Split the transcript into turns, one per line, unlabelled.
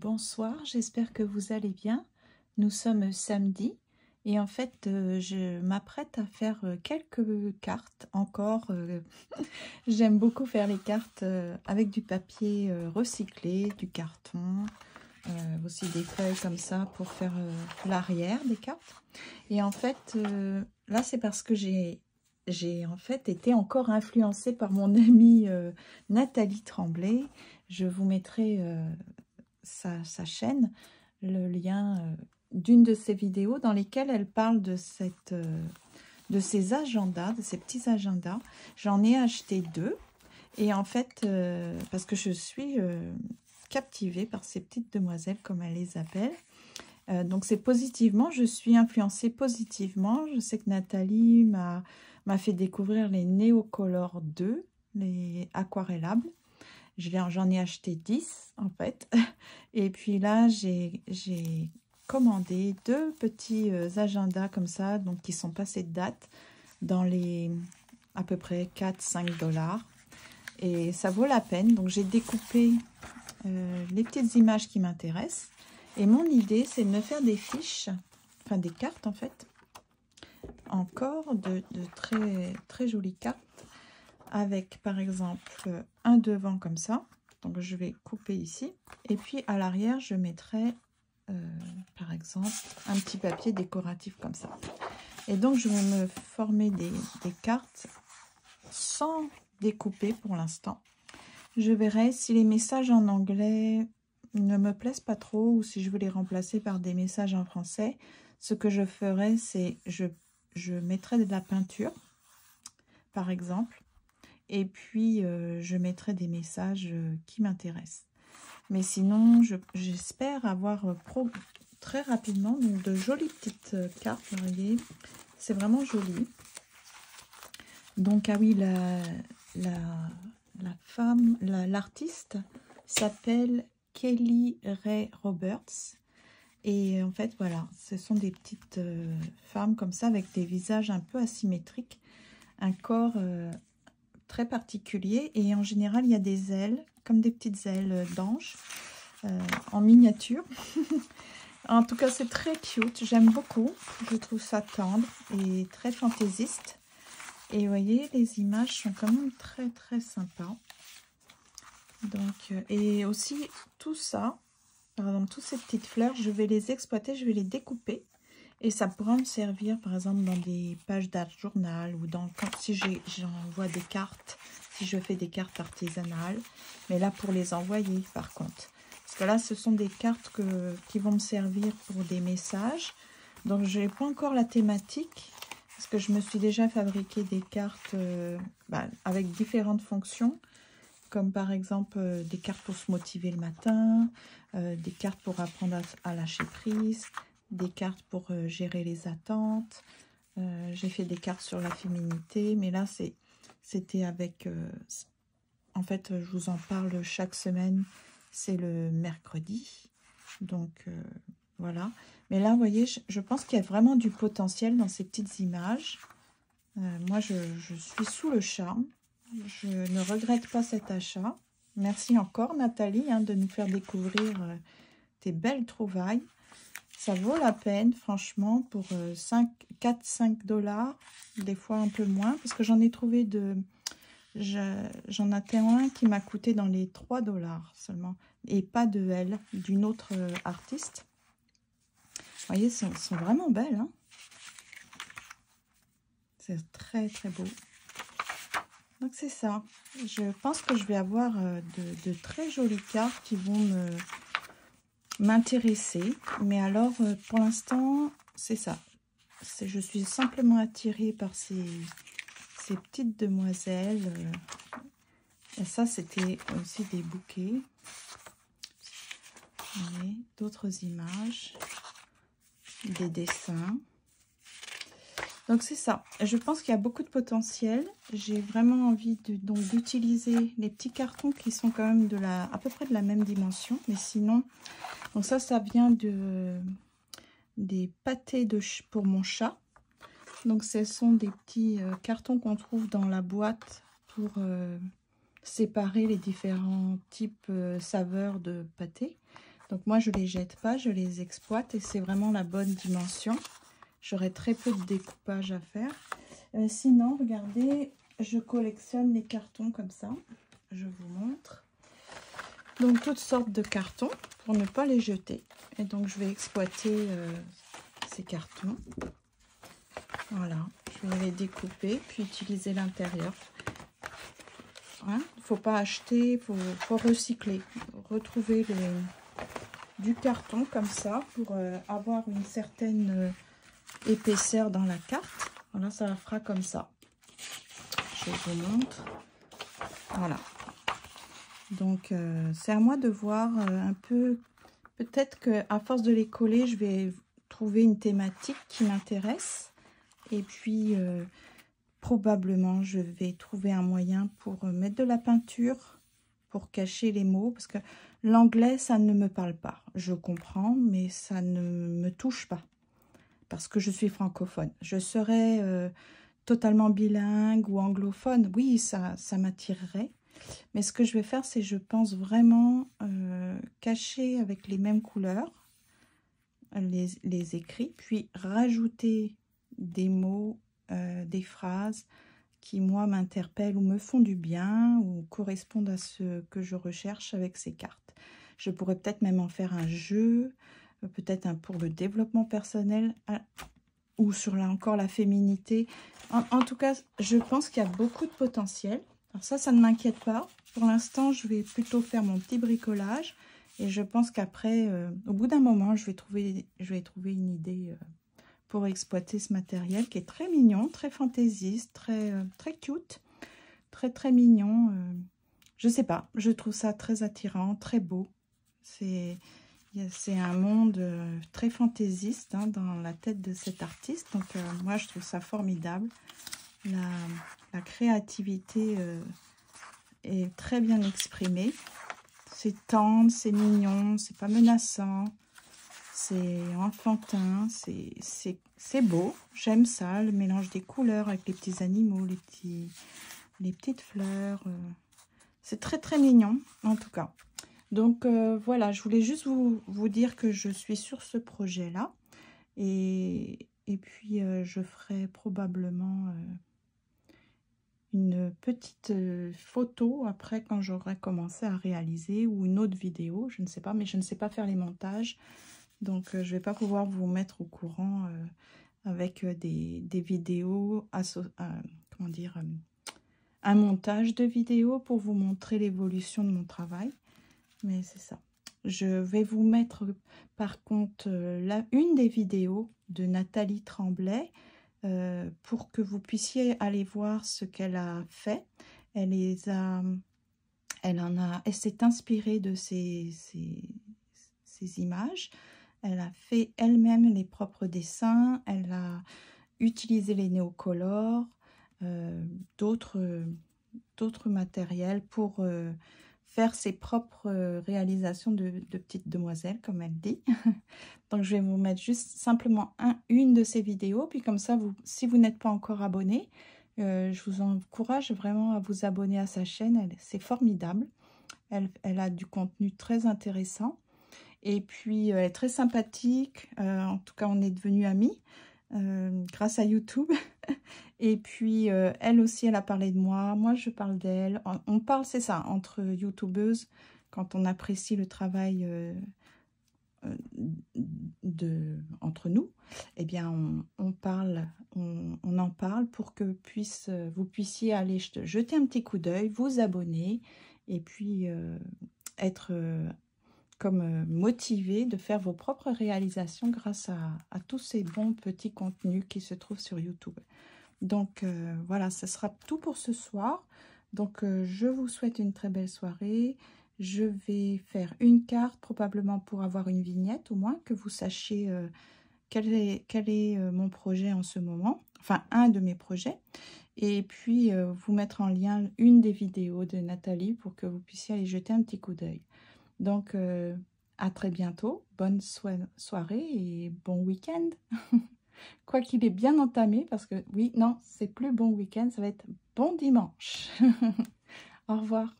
Bonsoir, j'espère que vous allez bien. Nous sommes samedi et en fait je m'apprête à faire quelques cartes encore. J'aime beaucoup faire les cartes avec du papier recyclé, du carton, aussi des feuilles comme ça pour faire l'arrière des cartes. Et en fait là c'est parce que j'ai en fait été encore influencée par mon amie Nathalie Tremblay. Je vous mettrai sa chaîne, le lien d'une de ses vidéos dans lesquelles elle parle de ces agendas, de ces petits agendas. J'en ai acheté 2 et en fait, parce que je suis captivée par ces petites demoiselles comme elle les appelle. Donc c'est positivement, je suis influencée positivement. Je sais que Nathalie m'a fait découvrir les Neocolor 2, les aquarellables. J'en ai acheté 10 en fait. Et puis là, j'ai commandé 2 petits agendas comme ça, donc qui sont passés de date, dans les à peu près 4-5 $. Et ça vaut la peine. Donc j'ai découpé les petites images qui m'intéressent. Et mon idée, c'est de me faire des fiches, enfin des cartes en fait, encore de très, très jolies cartes, avec par exemple un devant comme ça. Donc je vais couper ici. Et puis à l'arrière, je mettrai par exemple un petit papier décoratif comme ça. Et donc je vais me former des cartes sans découper pour l'instant. Je verrai si les messages en anglais ne me plaisent pas trop ou si je veux les remplacer par des messages en français. Ce que je ferai, c'est je mettrai de la peinture par exemple. Et puis, je mettrai des messages qui m'intéressent. Mais sinon, j'espère avoir très rapidement de jolies petites cartes. Vous voyez, c'est vraiment joli. Donc, ah oui, l'artiste s'appelle Kelly Rae Roberts. Et en fait, voilà, ce sont des petites femmes comme ça, avec des visages un peu asymétriques. Un corps très particulier, et en général il y a des ailes comme des petites ailes d'ange en miniature. En tout cas c'est très cute, j'aime beaucoup, je trouve ça tendre et très fantaisiste. Et vous voyez, les images sont quand même très très sympas. Donc et aussi tout ça, par exemple toutes ces petites fleurs, je vais les exploiter, je vais les découper. Et ça pourra me servir, par exemple, dans des pages d'art journal ou si j'envoie des cartes, si je fais des cartes artisanales. Mais là, pour les envoyer, par contre. Parce que là, ce sont des cartes qui vont me servir pour des messages. Donc, je n'ai pas encore la thématique. Parce que je me suis déjà fabriqué des cartes avec différentes fonctions. Comme par exemple, des cartes pour se motiver le matin, des cartes pour apprendre à lâcher prise, des cartes pour gérer les attentes. J'ai fait des cartes sur la féminité, mais là c'était avec en fait je vous en parle chaque semaine, c'est le mercredi, donc voilà. Mais là vous voyez, je pense qu'il y a vraiment du potentiel dans ces petites images. Moi je suis sous le charme, je ne regrette pas cet achat. Merci encore Nathalie de nous faire découvrir tes belles trouvailles. Ça vaut la peine, franchement, pour 4-5 $, des fois un peu moins, parce que j'en ai trouvé j'en ai un qui m'a coûté dans les 3 $ seulement, et pas de elle, d'une autre artiste. Vous voyez, elles sont vraiment belles, hein. C'est très très beau. Donc c'est ça. Je pense que je vais avoir de très jolies cartes qui vont m'intéresser, mais alors pour l'instant c'est ça, je suis simplement attirée par ces petites demoiselles. Et ça c'était aussi des bouquets, d'autres images, des dessins. Donc c'est ça, je pense qu'il y a beaucoup de potentiel. J'ai vraiment envie d'utiliser les petits cartons qui sont quand même à peu près de la même dimension, mais sinon. Donc ça vient des pâtés pour mon chat. Donc ce sont des petits cartons qu'on trouve dans la boîte pour séparer les différents types saveurs de pâtés. Donc moi, je les jette pas, je les exploite et c'est vraiment la bonne dimension. J'aurai très peu de découpage à faire. Sinon, regardez, je collectionne les cartons comme ça. Je vous montre. Donc, toutes sortes de cartons pour ne pas les jeter. Et donc, je vais exploiter ces cartons. Voilà, je vais les découper, puis utiliser l'intérieur. Il ne faut pas acheter, il faut recycler. Retrouver du carton comme ça pour avoir une certaine épaisseur dans la carte. Voilà, ça la fera comme ça. Je vous montre. Voilà. Donc, c'est à moi de voir un peu. Peut-être qu'à force de les coller, je vais trouver une thématique qui m'intéresse. Et puis, probablement, je vais trouver un moyen pour mettre de la peinture, pour cacher les mots. Parce que l'anglais, ça ne me parle pas. Je comprends, mais ça ne me touche pas. Parce que je suis francophone. Je serais totalement bilingue ou anglophone. Oui, ça m'attirerait. Mais ce que je vais faire, c'est je pense vraiment cacher avec les mêmes couleurs les écrits, puis rajouter des mots, des phrases qui, moi, m'interpellent ou me font du bien ou correspondent à ce que je recherche avec ces cartes. Je pourrais peut-être même en faire un jeu, peut-être pour le développement personnel ou sur encore la féminité. En tout cas, je pense qu'il y a beaucoup de potentiel. Alors ça ne m'inquiète pas. Pour l'instant, je vais plutôt faire mon petit bricolage. Et je pense qu'après, au bout d'un moment, je vais trouver une idée pour exploiter ce matériel qui est très mignon, très fantaisiste, très cute, très mignon. Je sais pas, je trouve ça très attirant, très beau. C'est un monde très fantaisiste dans la tête de cet artiste. Donc moi, je trouve ça formidable. La créativité est très bien exprimée. C'est tendre, c'est mignon, c'est pas menaçant, c'est enfantin, c'est beau. J'aime ça, le mélange des couleurs avec les petits animaux, les petites fleurs. C'est très mignon, en tout cas. Donc voilà, je voulais juste vous dire que je suis sur ce projet-là. Et puis, je ferai probablement une petite photo après quand j'aurai commencé à réaliser ou une autre vidéo, je ne sais pas, mais je ne sais pas faire les montages. Donc, je ne vais pas pouvoir vous mettre au courant avec des vidéos, comment dire, un montage de vidéos pour vous montrer l'évolution de mon travail. Mais c'est ça. Je vais vous mettre par contre une des vidéos de Nathalie Tremblay pour que vous puissiez aller voir ce qu'elle a fait. Elle s'est inspirée de ces images. Elle a fait elle-même les propres dessins. Elle a utilisé les néocolores, d'autres matériels pour faire ses propres réalisations de petites demoiselles, comme elle dit. Donc, je vais vous mettre juste simplement une de ces vidéos. Puis comme ça, si vous n'êtes pas encore abonné, je vous encourage vraiment à vous abonner à sa chaîne. C'est formidable. Elle a du contenu très intéressant. Et puis, elle est très sympathique. En tout cas, on est devenus amis grâce à YouTube. Et puis, elle aussi, elle a parlé de moi. Moi, je parle d'elle. On parle, c'est ça, entre youtubeuses, quand on apprécie le travail entre nous, eh bien, on en parle pour que vous puissiez aller jeter un petit coup d'œil, vous abonner, et puis être comme motivé de faire vos propres réalisations grâce à tous ces bons petits contenus qui se trouvent sur YouTube. Donc voilà, ce sera tout pour ce soir. Donc je vous souhaite une très belle soirée. Je vais faire une carte probablement pour avoir une vignette, au moins que vous sachiez quel est mon projet en ce moment. Enfin, un de mes projets. Et puis vous mettre en lien une des vidéos de Nathalie pour que vous puissiez aller jeter un petit coup d'œil. Donc à très bientôt. Bonne soirée et bon week-end. Quoi qu'il est bien entamé, parce que oui, non, c'est plus bon week-end, ça va être bon dimanche. Au revoir.